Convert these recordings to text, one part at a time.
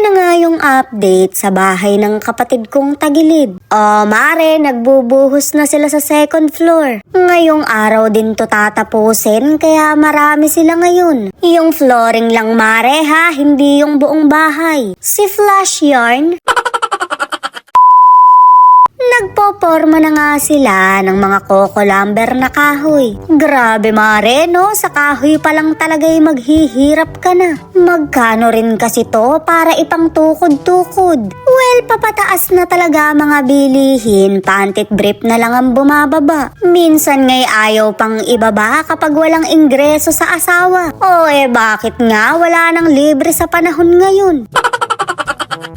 na nga yung update sa bahay ng kapatid kong tagilid. Mare, nagbubuhos na sila sa second floor. Ngayong araw din to tatapusin kaya marami sila ngayon. Yung flooring lang mare ha, hindi yung buong bahay. Si Flash Yarn. Nagpoporma na nga sila ng mga coco lumber na kahoy. Grabe mare no, sa kahoy pa lang talaga'y maghihirap ka na. Magkano rin kasi to para ipang tukod-tukod? Well, papataas na talaga mga bilihin, pantit brief na lang ang bumababa. Minsan nga'y ayaw pang ibaba kapag walang ingreso sa asawa. Bakit nga wala nang libre sa panahon ngayon?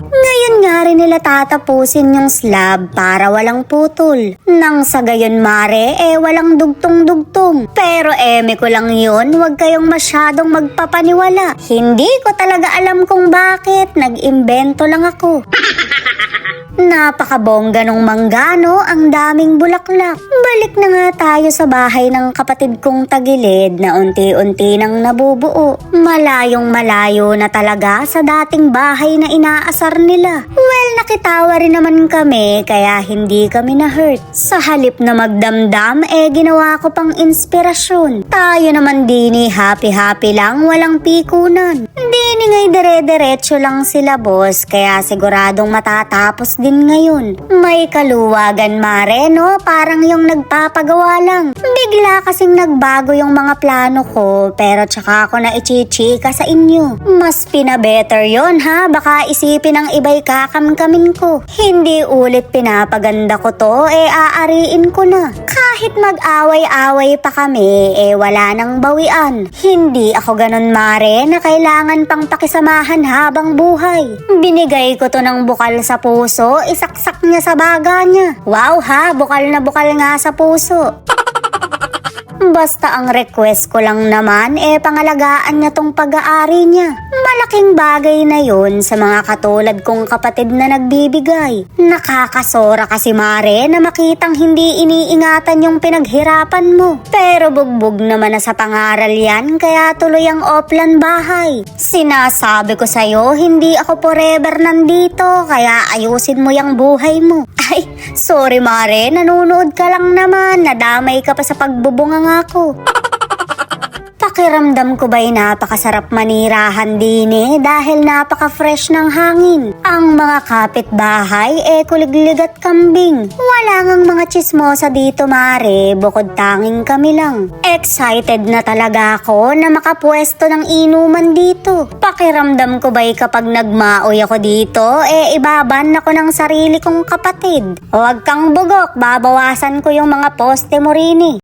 Ngayon nga rin nila tatapusin yung slab para walang putol. Nang sa gayon mare, walang dugtong-dugtong. Pero eme ko lang yun, huwag kayong masyadong magpapaniwala. Hindi ko talaga alam kung bakit, nag-imbento lang ako. Napakabongga nung manggano, ang daming bulaklak. Balik na nga tayo sa bahay ng kapatid kong tagilid na unti-unti nang nabubuo. Malayong malayo na talaga sa dating bahay na inaasar nila. Well, nakitawa rin naman kami kaya hindi kami na-hurt. Sa halip na magdamdam, ginawa ko pang inspirasyon. Tayo naman dini happy-happy lang, walang pikunan. Dini nga'y dire-diretso lang sila boss, kaya siguradong matatapos din ngayon. May kaluwagan mare no, parang yung nagpapagawa lang. Bigla kasing nagbago yung mga plano ko, pero tsaka ako na ichichika sa inyo. Mas pinabetter yon ha, baka isipin ng iba'y kakamkamin ko. Hindi ulit pinapaganda ko to, aariin ko na. Kahit mag-away-away pa kami, wala nang bawian. Hindi ako ganun mare na kailangan pang pakisamahan habang buhay. Binigay ko to ng bukal sa puso, isaksak niya sa baga niya. Wow ha, bukal na bukal nga sa puso. Basta ang request ko lang naman, pangalagaan niya tong pag-aari niya. Malaking bagay na yun sa mga katulad kong kapatid na nagbibigay. Nakakasora kasi mare na makitang hindi iniingatan yung pinaghirapan mo. Pero bugbog naman na sa pangaral yan, kaya tuloy ang offline bahay. Sinasabi ko sa'yo, hindi ako forever nandito, kaya ayusin mo yung buhay mo. Ay, sorry mare, nanonood ka lang naman, nadamay ka pa sa pagbubunga ko. Pakiramdam ko ba'y napakasarap manirahan din dahil napaka-fresh ng hangin. Ang mga kapitbahay kuliglig at kambing. Wala ngang mga chismosa dito mare, bukod tanging kami lang. Excited na talaga ako na makapwesto ng inuman dito. Pakiramdam ko ba'y kapag nagmaoy ako dito, ibaban ako ng sarili kong kapatid. Huwag kang bugok, babawasan ko yung mga poste mo rin